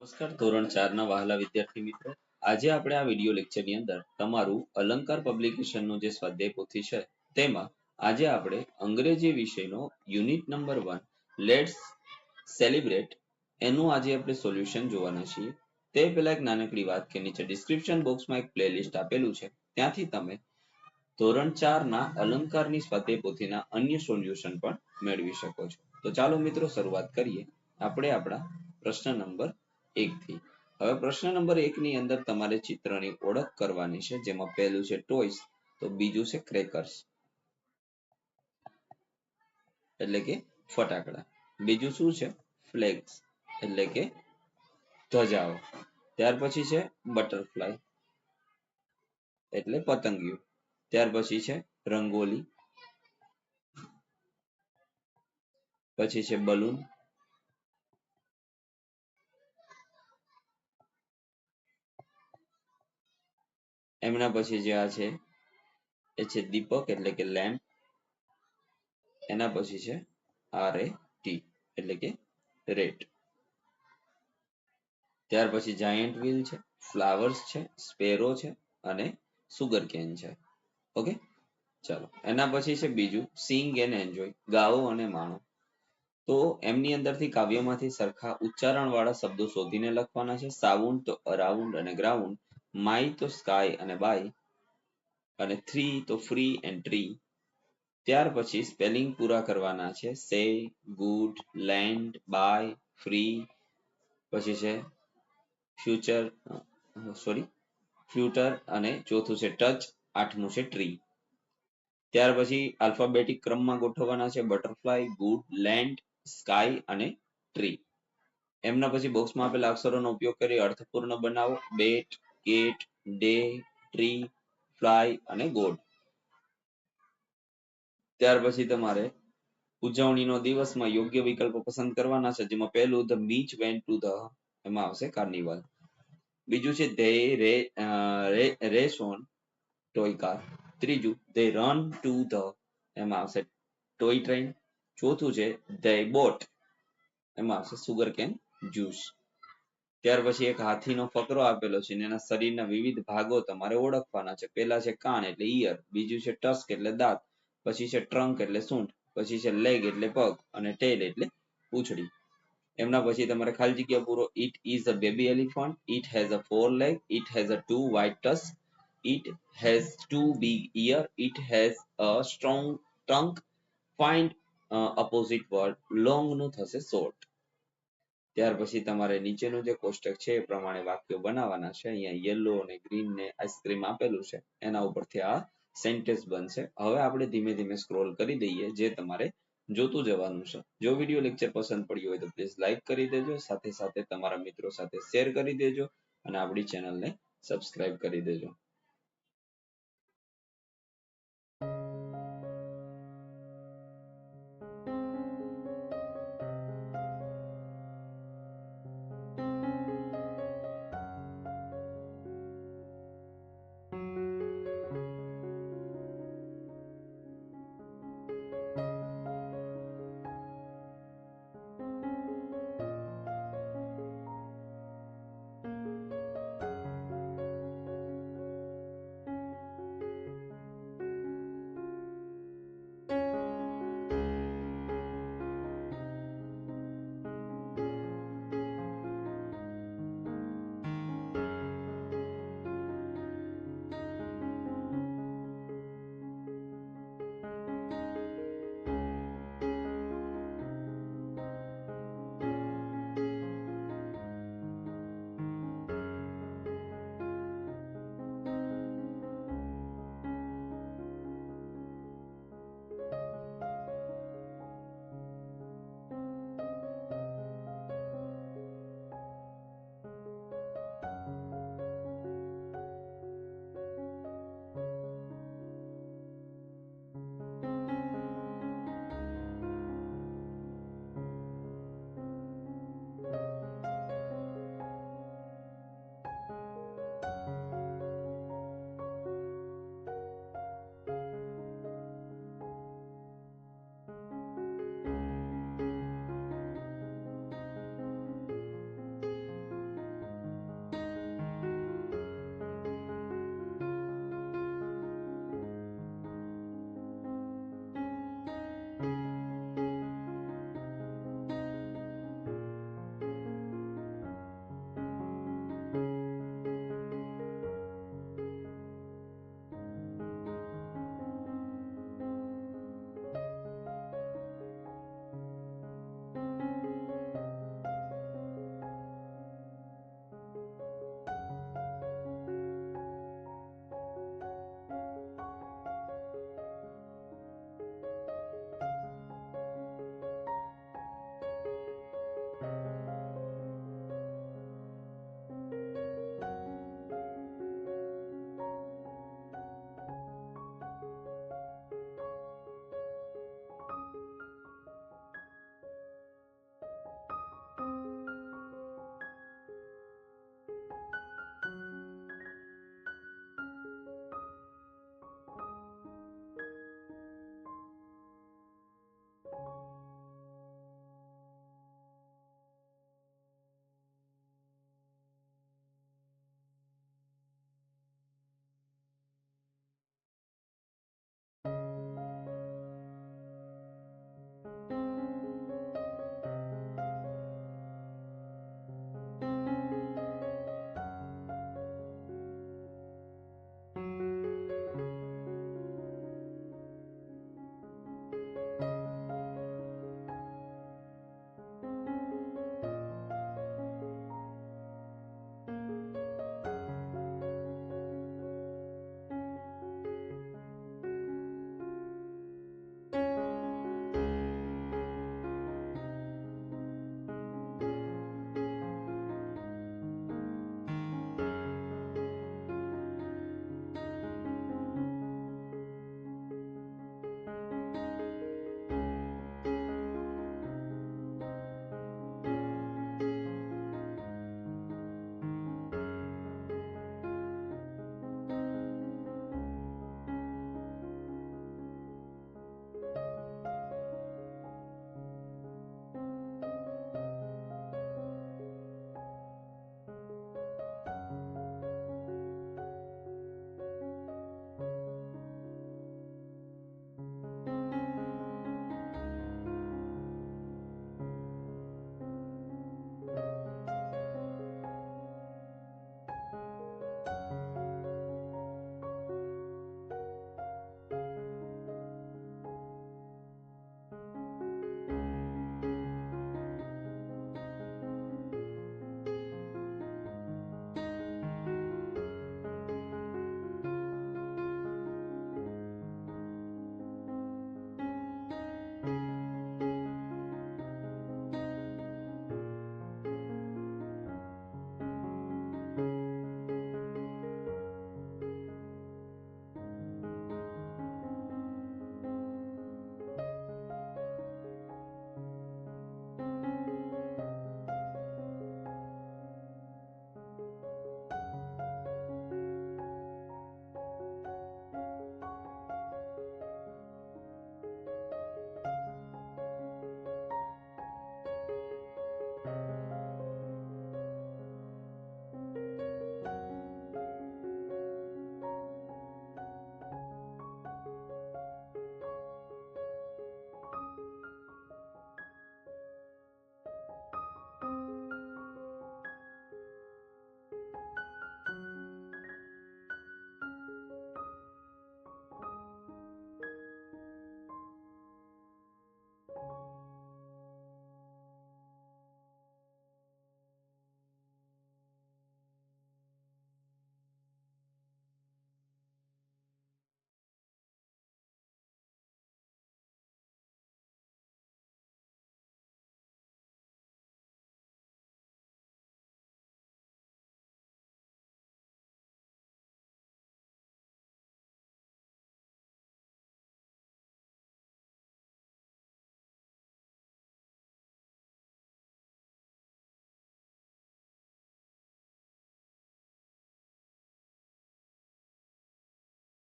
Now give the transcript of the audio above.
નમસ્કાર ધોરણ 4 ના વહાલા વિદ્યાર્થી મિત્રો, આજે આપણે આ વિડિયો લેક્ચરની અંદર તમારું અલંકાર પબ્લિકેશનનું જે સ્વાધ્યાય પોથી છે તેમાં આજે આપણે અંગ્રેજી વિષયનો યુનિટ નંબર 1 લેટ્સ સેલિબ્રેટ એનું આજે આપણે સોલ્યુશન જોવાના છીએ. તે પહેલા એક નાનકડી વાત કે નીચે ડિસ્ક્રિપ્શન બોક્સમાં એક પ્લેલિસ્ટ આપેલું છે, ત્યાંથી તમે ધોરણ 4 ના અલંકારની સ્વાધ્યાય પોથીના અન્ય સોલ્યુશન પણ મેળવી શકો છો. તો ચાલો મિત્રો શરૂઆત કરીએ આપણે આપણા પ્રશ્ન નંબર 1 થી. હવે પ્રશ્ન નંબર 1 ની અંદર તમારે ચિત્રની ઓળખ કરવાની છે, જેમાં પહેલું છે ટોયસ, તો બીજું છે ક્રેકર્સ એટલે કે ફટાકડા, બીજું શું છે ફ્લેગ્સ એટલે કે ધજાઓ, ત્યાર પછી છે બટરફ્લાય એટલે પતંગિયું, ત્યાર પછી છે રંગોલી, પછી છે બલૂન, એમના પછી જે આ છે એ છે દીપક એટલે કે લેમ્પ, એના પછી છે RAT એટલે કે રેટ, ત્યાર પછી જાયન્ટ વ્હીલ છે, ફ્લાવર્સ છે, સ્પેરો છે અને સુગર કેન છે. ઓકે, ચાલો એના પછી છે બીજું સિંગ એન્ડ એન્જોય, ગાઓ અને માણો. તો એમની અંદરથી કાવ્યમાંથી સરખા ઉચ્ચારણ વાળા શબ્દો શોધીને લખવાના છે. સાઉન્ડ તો અરાઉન્ડ અને ગ્રાઉન્ડ, માય તો સ્કાય અને બાય, અને થ્રી તો ફ્રી એન્ડ ટ્રી. ત્યાર પછી સ્પેલિંગ પૂરા કરવાના છે. સે, ગુડ, લેન્ડ, બાય, ફ્રી, પછી છે ફ્યુટર અને ચોથું છે ટચ, આઠમું છે ટ્રી. ત્યાર પછી આલ્ફાબેટિક ક્રમમાં ગોઠવવાના છે. બટરફ્લાય, ગુડ, લેન્ડ, સ્કાય અને ટ્રી. એમના પછી બોક્સમાં આપેલા અક્ષરોનો ઉપયોગ કરી અર્થપૂર્ણ બનાવો. બેટ, કેટ, ડે, ટ્રી, ફ્લાય અને ગોડ. ત્યાર પછી તમારે ઉજવણીનો દિવસમાં યોગ્ય વિકલ્પો પસંદ કરવાના છે, જેમાં પહેલું the beach went to the, એમાં આવશે કાર્નિવલ. બીજું છે they race on toy car. ત્રીજું ધે રન ટુ ધ, એમાં આવશે ટોય ટ્રેન. ચોથું છે ધે બોટ, એમાં આવશે સુગર કેન જ્યુસ. ત્યાર પછી એક હાથીનો ફકરો આપેલો છે, એના શરીરના વિવિધ ભાગો તમારે ઓળખવાના છે. પહેલા છે કાન એટલે ઈયર, બીજું છે ટસ્ક એટલે દાંત, પછી છે ટ્રંક એટલે સૂંઢ, પછી છે લેગ એટલે પગ અને ટેલ એટલે પૂંછડી. એમના પછી તમારે ખાલી જગ્યા પૂરો. It is a baby elephant, it has a 4 leg, it has a 2 white tusks, it has 2 big ear, it has a strong trunk, find opposite word, long નું થશે short. ત્યાર પછી તમારે નીચેનું જે કોષ્ટક છે એ પ્રમાણે વાક્યો બનાવવાના છે. અહીંયા યલો અને ગ્રીન ને આઈસ્ક્રીમ આપેલું છે, એના ઉપરથી આ સેન્ટેન્સ બનશે. હવે આપણે ધીમે ધીમે સ્ક્રોલ કરી દઈએ, જે તમારે જોતું જવાનું છે. જો વિડીયો લેક્ચર પસંદ પડ્યો હોય તો પ્લીઝ લાઈક કરી દેજો, સાથે સાથે તમારા મિત્રો સાથે શેર કરી દેજો અને આપણી ચેનલને સબસ્ક્રાઇબ કરી દેજો.